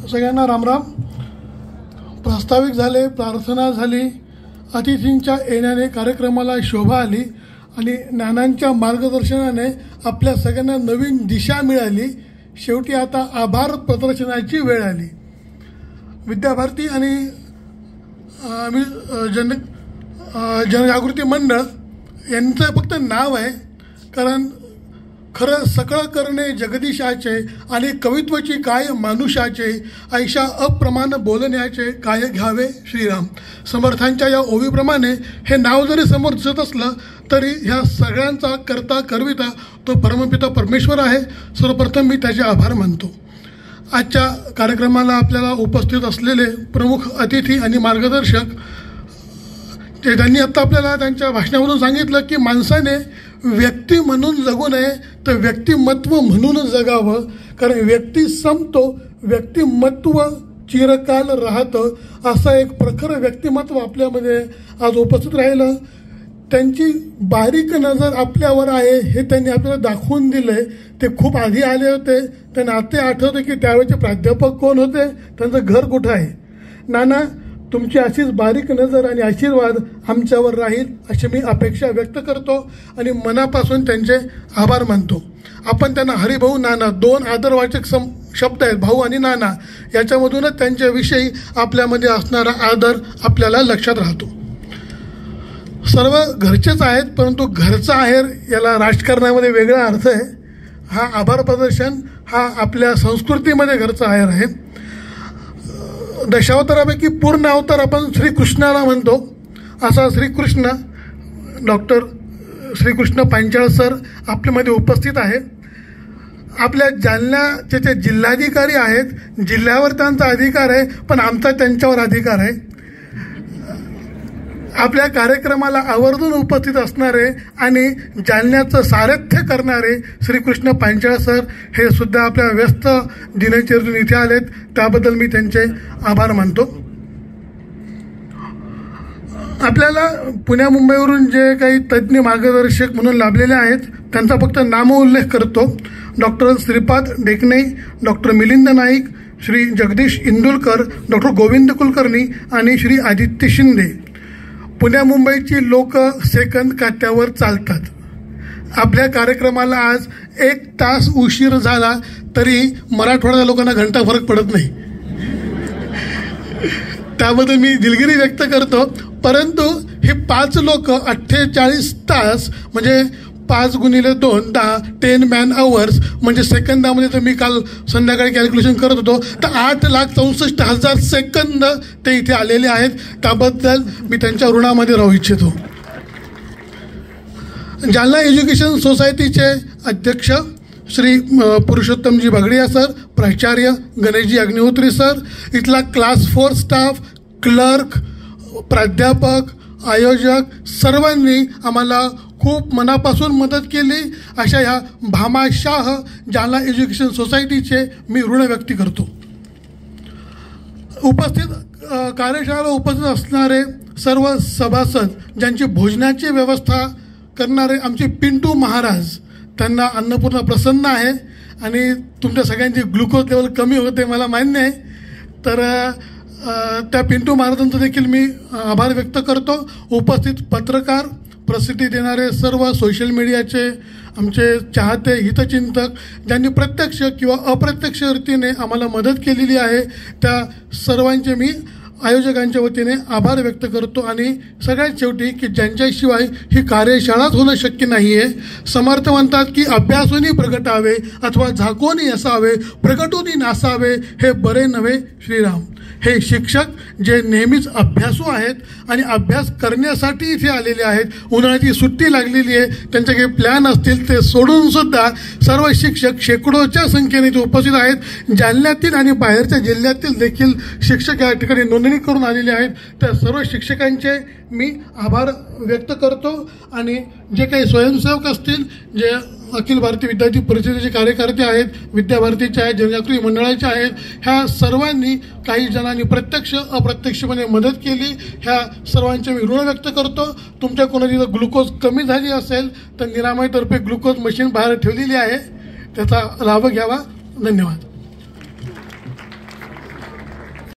सगळ्यांना रामराम. प्रास्ताविक झाले, प्रार्थना झाली, अतिथींच्या येण्याने कार्यक्रमाला शोभा आली आणि नानांच्या मार्गदर्शनाने आपल्या सगळ्यांना नवीन दिशा मिळाली. शेवटी आता आभार प्रदर्शनाची वेळ आली. विद्याभारती आणि जनजागृती मंडळ यांचं फक्त नाव आहे, कारण खरं सकळ करणे जगदीशाचे आणि कवित्वाची काय मानुषाचे, ऐशा अप्रमाण बोलण्याचे काय घ्यावे श्रीराम. समर्थांच्या या ओवीप्रमाणे हे नाव जरी समोर दिसत असलं तरी ह्या सगळ्यांचा करता करविता तो परमपिता परमेश्वर आहे. सर्वप्रथम मी त्याचे आभार मानतो. आजच्या कार्यक्रमाला आपल्याला उपस्थित असलेले प्रमुख अतिथी आणि मार्गदर्शक त्यांनी आत्ता आपल्याला त्यांच्या भाषणामधून सांगितलं की माणसाने व्यक्ती म्हणून जगू नये तर व्यक्तिमत्व म्हणून जगावं, कारण व्यक्ती संपतो, व्यक्तिमत्व चिरकाल राहतं. असं एक प्रखर व्यक्तिमत्व आपल्यामध्ये आज उपस्थित राहिलं. त्यांची बारीक नजर आपल्यावर आहे हे त्यांनी आपल्याला दाखवून दिलंय. ते खूप आधी आले होते, त्यांना आता आठवतं की त्यावेळेचे प्राध्यापक कोण होते, त्यांचं घर कुठं आहे. नाना, तुमची अशीच बारीक नजर आणि आशीर्वाद आमच्यावर राहील अशी मी अपेक्षा व्यक्त करतो आणि मनापासून त्यांचे आभार मानतो. आपण त्यांना हरिभाऊ नाना, दोन आदरवाचक शब्द आहेत, भाऊ आणि नाना, याच्यामधूनच त्यांच्याविषयी आपल्यामध्ये असणारा आदर आपल्याला लक्षात राहतो. सर्व घरचेच आहेत, परंतु घरचा आहेर याला राजकारणामध्ये वेगळा अर्थ आहे. हा आभार प्रदर्शन हा आपल्या संस्कृतीमध्ये घरचा आहेर आहे. दशावतारापैकी पूर्ण अवतार आपण श्रीकृष्णाला म्हणतो. असा श्रीकृष्ण डॉक्टर श्रीकृष्ण पांचाळ सर आपल्यामध्ये उपस्थित आहे. आपल्या जालन्याचे ते जिल्हाधिकारी आहेत. जिल्ह्यावर त्यांचा अधिकार आहे, पण आमचा त्यांच्यावर अधिकार आहे. आपल्या कार्यक्रमाला आवर्जून उपस्थित असणारे आणि जालन्याचं सारथ्य करणारे श्रीकृष्ण पांचाळ सर हे सुद्धा आपल्या व्यस्त दिनचर्येतून इथे आलेत. त्याबद्दल मी त्यांचे आभार मानतो. आपल्याला पुण्या मुंबईवरून जे काही तज्ज्ञ मार्गदर्शक म्हणून लाभलेले आहेत त्यांचा फक्त नामोल्लेख करतो. Doctor Shripad Dekane, doctor Milind Naik, Shri Jagdish Indulkar, doctor Govind Kulkarni आणि श्री आदित्य शिंदे. पुण्या मुंबईची लोक सेकंद काट्यावर चालतात. आपल्या कार्यक्रमाला आज 1 तास उशीर झाला तरी मराठवाड्याच्या लोकांना घंटा फरक पडत नाही. त्याबद्दल मी दिलगिरी व्यक्त करतो. परंतु हे 5 लोक 48 तास म्हणजे 5 × 2 10 10 मॅन आवर्स म्हणजे सेकंदामध्ये तर मी काल संध्याकाळी कॅल्क्युलेशन करत होतो तर 8,64,000 सेकंद ते इथे आलेले आहेत. त्याबद्दल मी त्यांच्या ऋणामध्ये राहू इच्छितो. जालना एज्युकेशन सोसायटीचे अध्यक्ष श्री पुरुषोत्तमजी बगडिया सर, प्राचार्य गणेशजी अग्निहोत्री सर, इथला क्लास 4 स्टाफ, क्लर्क, प्राध्यापक, आयोजक सर्वांनी आम्हाला खूप मनापासून मदत केली. अशा ह्या भामाशाह जालना एज्युकेशन सोसायटीचे मी ऋण व्यक्त करतो. कार्यशाळेला उपस्थित असणारे सर्व सभासद, ज्यांची भोजनाची व्यवस्था करणारे आमचे पिंटू महाराज, त्यांना अन्नपूर्णा प्रसन्न आहे आणि तुमच्या सगळ्यांची ग्लुकोज लेवल कमी होते मला मान्य आहे. तर त्या पिंटू महाराजांचा देखील मी आभार व्यक्त करतो. उपस्थित पत्रकार, प्रसिद्धी देणारे सर्व सोशल मीडियाचे आमचे चाहते हितचिंतक, ज्यांनी प्रत्यक्ष किंवा अप्रत्यक्ष रीतीने आम्हाला मदत केलेली आहे, त्या सर्वांचे मी आयोजकांच्या वतीने आभार व्यक्त करतो. आणि सगळ्यात शेवटी की ज्यांच्याशिवाय ही कार्यशाळाच होणं शक्य नाही आहे. समर्थ म्हणतात की अभ्यासूनी प्रगटावे अथवा झाकोनी असावे, प्रगटूनी नासावे, हे बरे नव्हे श्रीराम. हे शिक्षक जे नेहमीच अभ्यासू आहेत आणि अभ्यास करण्यासाठी इथे आलेले आहेत. उन्हाळ्याची सुट्टी लागलेली आहे, त्यांचे काही प्लॅन असतील ते सोडून सुद्धा सर्व शिक्षक शेकडोच्या संख्येने इथे उपस्थित आहेत. जालन्यातील आणि बाहेरच्या जिल्ह्यातील देखील शिक्षक या ठिकाणी नोंदणी करून आलेले आहेत. त्या सर्व शिक्षकांचे मी आभार व्यक्त करतो. आणि जे काही स्वयंसेवक असतील, जे अखिल भारतीय विद्यार्थी परिषदेचे कार्यकर्ते आहेत, विद्याभारतीचे आहेत, जनजागृती मंडळाचे आहेत, ह्या सर्वांनी काही जणांनी प्रत्यक्ष अप्रत्यक्षपणे मदत केली. ह्या सर्वांचे मी ऋण व्यक्त करतो. तुमच्या कोणाची जर ग्लुकोज कमी झाली असेल तर निरामयतर्फे ग्लुकोज मशीन बाहेर ठेवलेली आहे, त्याचा लाभ घ्यावा. धन्यवाद.